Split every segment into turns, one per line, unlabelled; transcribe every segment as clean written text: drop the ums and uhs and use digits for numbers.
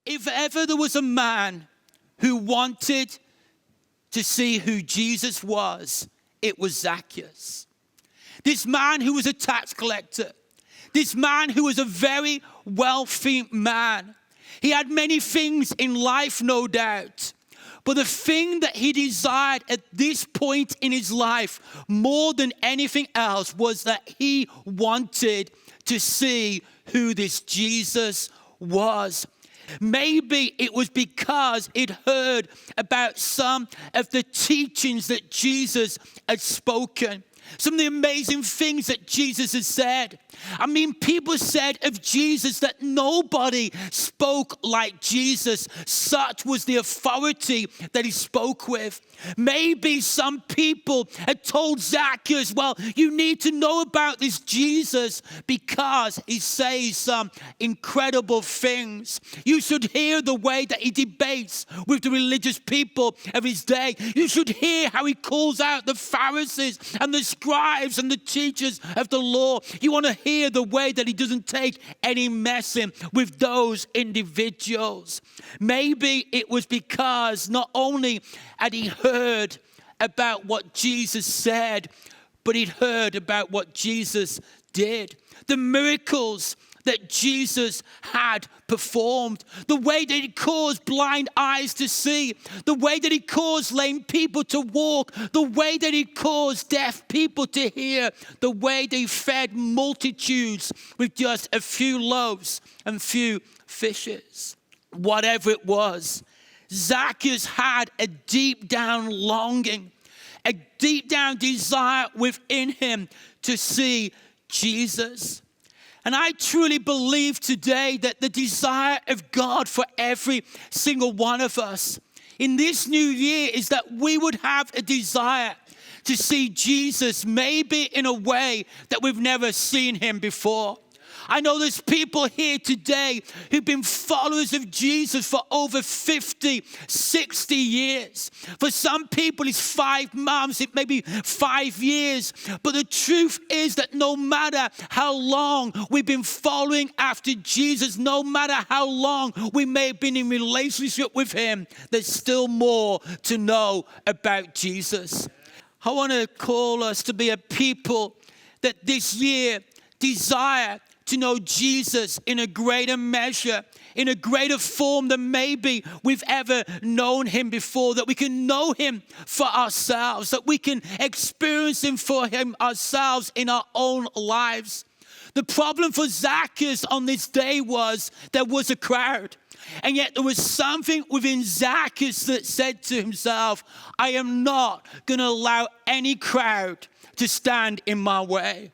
If ever there was a man who wanted to see who Jesus was, it was Zacchaeus. This man who was a tax collector. This man who was a very wealthy man. He had many things in life, no doubt. But the thing that he desired at this point in his life more than anything else was that he wanted to see who this Jesus was. Maybe it was because he'd heard about some of the teachings that Jesus had spoken. Some of the amazing things that Jesus has said. I mean, people said of Jesus that nobody spoke like Jesus. Such was the authority that he spoke with. Maybe some people had told Zacchaeus, well, you need to know about this Jesus because he says some incredible things. You should hear the way that he debates with the religious people of his day. You should hear how he calls out the Pharisees and the scribes and the teachers of the law. You want to hear the way that he doesn't take any messing with those individuals. Maybe it was because not only had he heard about what Jesus said, but he'd heard about what Jesus did. The miracles that Jesus had performed, the way that he caused blind eyes to see, the way that he caused lame people to walk, the way that he caused deaf people to hear, the way that he fed multitudes with just a few loaves and few fishes. Whatever it was, Zacchaeus had a deep down longing, a deep down desire within him to see Jesus. And I truly believe today that the desire of God for every single one of us in this new year is that we would have a desire to see Jesus maybe in a way that we've never seen him before. I know there's people here today who've been followers of Jesus for over 50, 60 years. For some people, it's 5 months, it may be 5 years. But the truth is that no matter how long we've been following after Jesus, no matter how long we may have been in relationship with him, there's still more to know about Jesus. I want to call us to be a people that this year desire to know Jesus in a greater measure, in a greater form than maybe we've ever known him before, that we can know him for ourselves, that we can experience him for him ourselves in our own lives. The problem for Zacchaeus on this day was there was a crowd. And yet there was something within Zacchaeus that said to himself, I am not going to allow any crowd to stand in my way.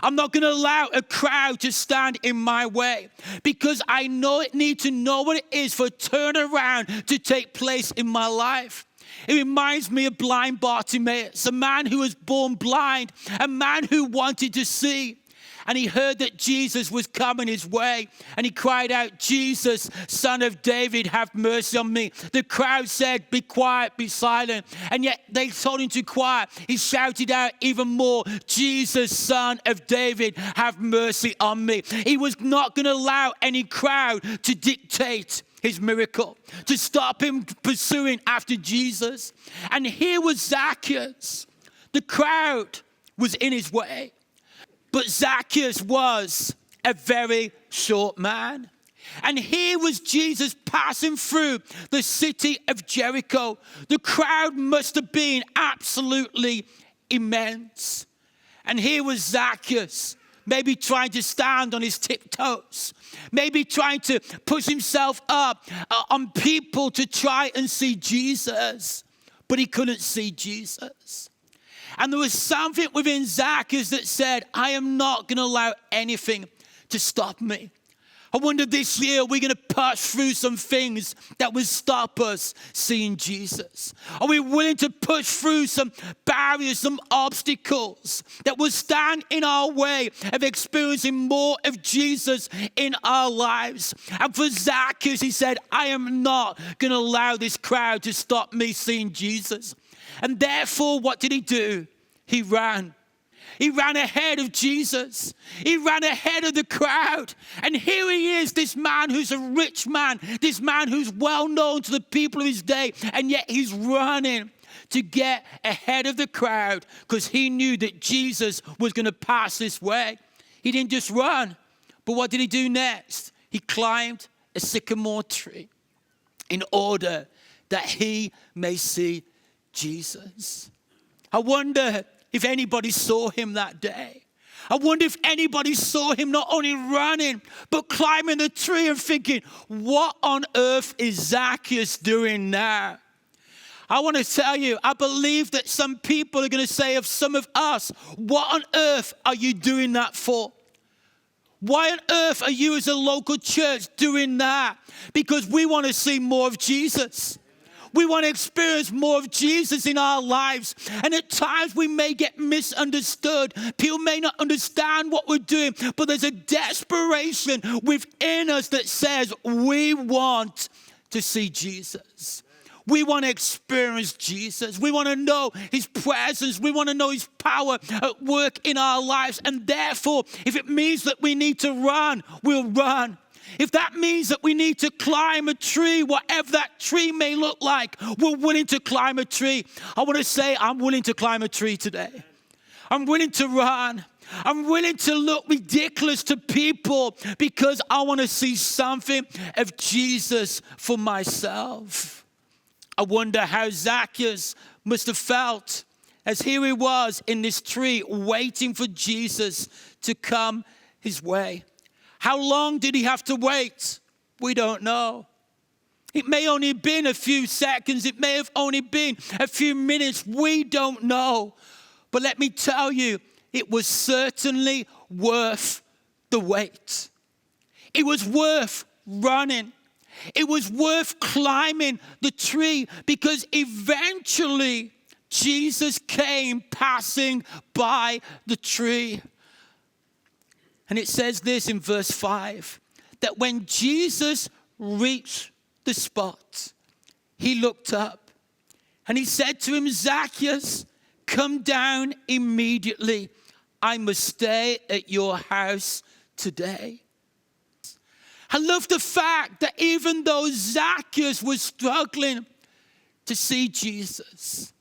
I'm not going to allow a crowd to stand in my way because I need to know what it is for a turnaround to take place in my life. It reminds me of blind Bartimaeus, a man who was born blind, a man who wanted to see. And he heard that Jesus was coming his way. And he cried out, Jesus, Son of David, have mercy on me. The crowd said, be quiet, be silent. And yet they told him to quiet. He shouted out even more, Jesus, Son of David, have mercy on me. He was not going to allow any crowd to dictate his miracle, to stop him pursuing after Jesus. And here was Zacchaeus. The crowd was in his way. But Zacchaeus was a very short man. And here was Jesus passing through the city of Jericho. The crowd must have been absolutely immense. And here was Zacchaeus, maybe trying to stand on his tiptoes, maybe trying to push himself up on people to try and see Jesus. But he couldn't see Jesus. And there was something within Zacchaeus that said, I am not going to allow anything to stop me. I wonder this year, we're going to push through some things that will stop us seeing Jesus. Are we willing to push through some barriers, some obstacles that will stand in our way of experiencing more of Jesus in our lives? And for Zacchaeus, he said, I am not going to allow this crowd to stop me seeing Jesus. And therefore, what did he do? He ran. He ran ahead of Jesus. He ran ahead of the crowd. And here he is, this man who's a rich man, this man who's well known to the people of his day, and yet he's running to get ahead of the crowd because he knew that Jesus was going to pass this way. He didn't just run, but what did he do next? He climbed a sycamore tree in order that he may see Jesus. I wonder if anybody saw him that day. I wonder if anybody saw him not only running, but climbing the tree and thinking, what on earth is Zacchaeus doing now? I want to tell you, I believe that some people are going to say of some of us, what on earth are you doing that for? Why on earth are you as a local church doing that? Because we want to see more of Jesus. We want to experience more of Jesus in our lives. And at times we may get misunderstood. People may not understand what we're doing, but there's a desperation within us that says we want to see Jesus. We want to experience Jesus. We want to know his presence. We want to know his power at work in our lives. And therefore, if it means that we need to run, we'll run. If that means that we need to climb a tree, whatever that tree may look like, we're willing to climb a tree. I want to say I'm willing to climb a tree today. I'm willing to run. I'm willing to look ridiculous to people because I want to see something of Jesus for myself. I wonder how Zacchaeus must have felt as here he was in this tree waiting for Jesus to come his way. How long did he have to wait? We don't know. It may only have been a few seconds. It may have only been a few minutes. We don't know. But let me tell you, it was certainly worth the wait. It was worth running. It was worth climbing the tree because eventually Jesus came passing by the tree. And it says this in verse 5, that when Jesus reached the spot, he looked up and he said to him, Zacchaeus, come down immediately. I must stay at your house today. I love the fact that even though Zacchaeus was struggling to see Jesus,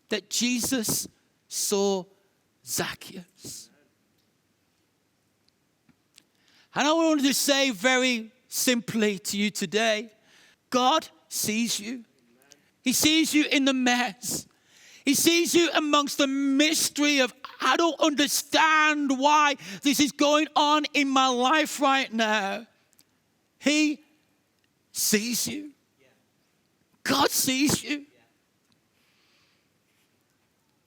that Jesus saw Zacchaeus. And I wanted to say very simply to you today, God sees you. He sees you in the mess. He sees you amongst the mystery of, I don't understand why this is going on in my life right now. He sees you. God sees you.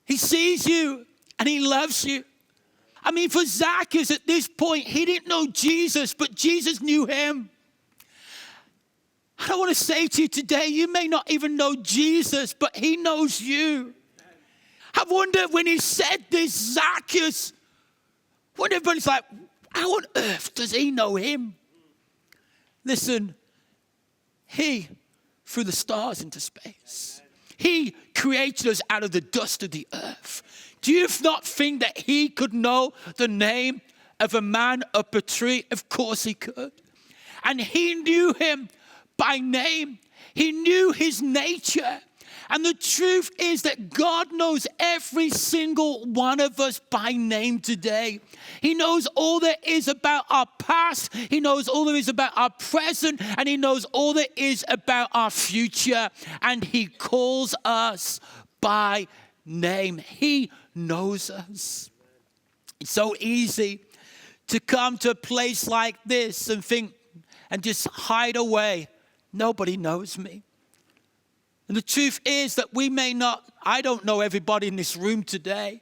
He sees you and he loves you. I mean, for Zacchaeus at this point, he didn't know Jesus, but Jesus knew him. And I want to say to you today, you may not even know Jesus, but he knows you. I wonder when he said this, Zacchaeus, when everybody's like, how on earth does he know him? Listen, he threw the stars into space. He created us out of the dust of the earth. Do you not think that he could know the name of a man up a tree? Of course he could. And he knew him by name. He knew his nature. And the truth is that God knows every single one of us by name today. He knows all there is about our past. He knows all there is about our present. And he knows all there is about our future. And he calls us by name. He knows us. It's so easy to come to a place like this and think and just hide away. Nobody knows me. And the truth is that we may not, I don't know everybody in this room today,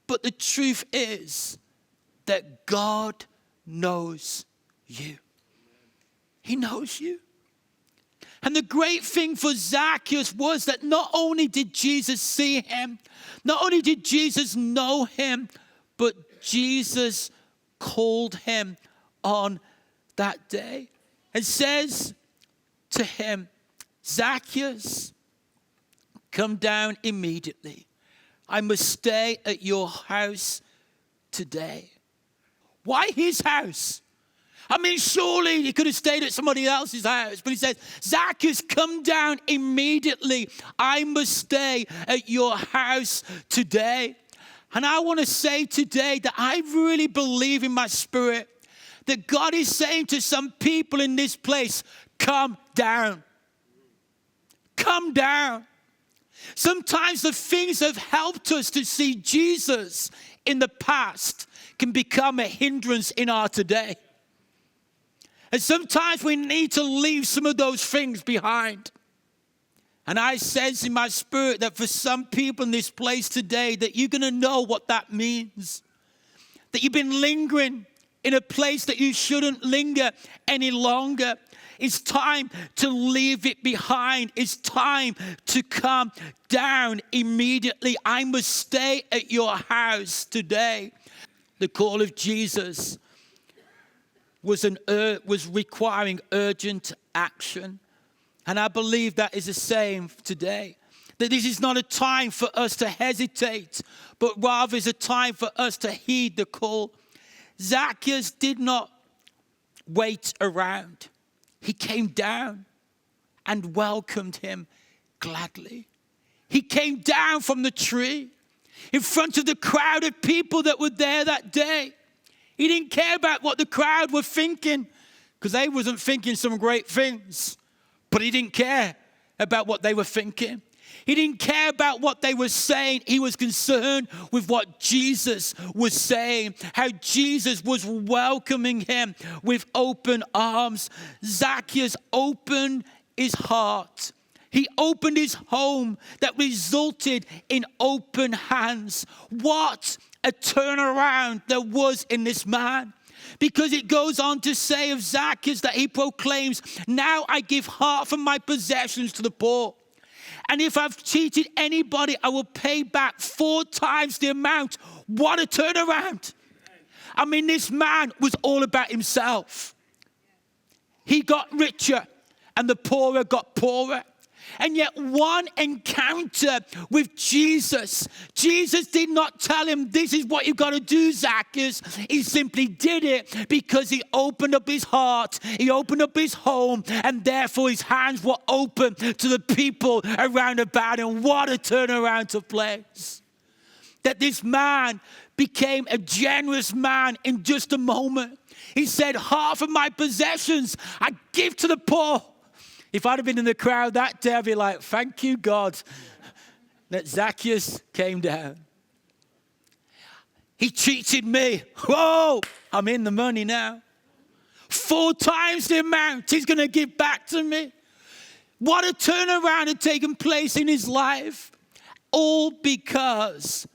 but the truth is that God knows you. He knows you. And the great thing for Zacchaeus was that not only did Jesus see him, not only did Jesus know him, but Jesus called him on that day and says to him, Zacchaeus, come down immediately. I must stay at your house today. Why his house? I mean, surely he could have stayed at somebody else's house. But he says, Zacchaeus, come down immediately. I must stay at your house today. And I want to say today that I really believe in my spirit that God is saying to some people in this place, come down. Come down. Sometimes the things that have helped us to see Jesus in the past can become a hindrance in our today. And sometimes we need to leave some of those things behind. And I sense in my spirit that for some people in this place today that you're going to know what that means. That you've been lingering in a place that you shouldn't linger any longer. It's time to leave it behind. It's time to come down immediately. I must stay at your house today. The call of Jesus was requiring urgent action. And I believe that is the same today. That this is not a time for us to hesitate, but rather is a time for us to heed the call. Zacchaeus did not wait around. He came down and welcomed him gladly. He came down from the tree in front of the crowd of people that were there that day. He didn't care about what the crowd were thinking because they wasn't thinking some great things. But he didn't care about what they were thinking. He didn't care about what they were saying. He was concerned with what Jesus was saying, how Jesus was welcoming him with open arms. Zacchaeus opened his heart. He opened his home that resulted in open hands. What a turnaround there was in this man. Because it goes on to say of Zacchaeus that he proclaims, now I give half of my possessions to the poor. And if I've cheated anybody, I will pay back 4 times the amount. What a turnaround. I mean, this man was all about himself. He got richer and the poorer got poorer. And yet one encounter with Jesus. Jesus did not tell him, this is what you've got to do, Zacchaeus. He simply did it because he opened up his heart. He opened up his home. And therefore his hands were open to the people around about him. What a turnaround took place. That this man became a generous man in just a moment. He said, half of my possessions I give to the poor. If I'd have been in the crowd that day, I'd be like, thank you, God, that Zacchaeus came down. He cheated me. Whoa, I'm in the money now. 4 times the amount he's going to give back to me. What a turnaround had taken place in his life. All because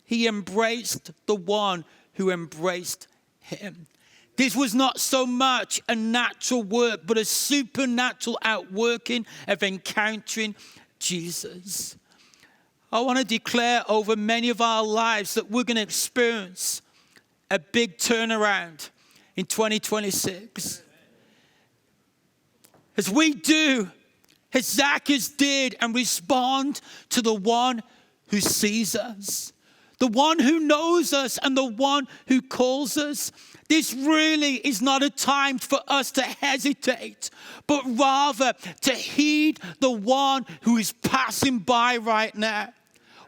he embraced the one who embraced him. This was not so much a natural work, but a supernatural outworking of encountering Jesus. I want to declare over many of our lives that we're going to experience a big turnaround in 2026. As we do, as Zacchaeus did, and respond to the one who sees us, the one who knows us, and the one who calls us. This really is not a time for us to hesitate, but rather to heed the one who is passing by right now.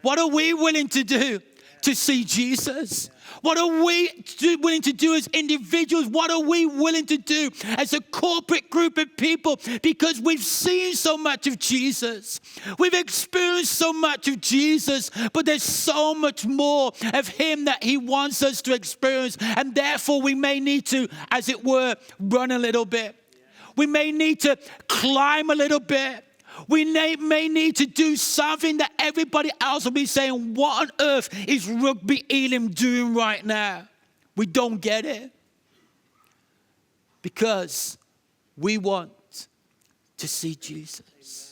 What are we willing to do to see Jesus? What are we willing to do as individuals? What are we willing to do as a corporate group of people? Because we've seen so much of Jesus. We've experienced so much of Jesus, but there's so much more of him that he wants us to experience. And therefore we may need to, as it were, run a little bit. We may need to climb a little bit. We may need to do something that everybody else will be saying, what on earth is Rugby Elim doing right now? We don't get it. Because we want to see Jesus.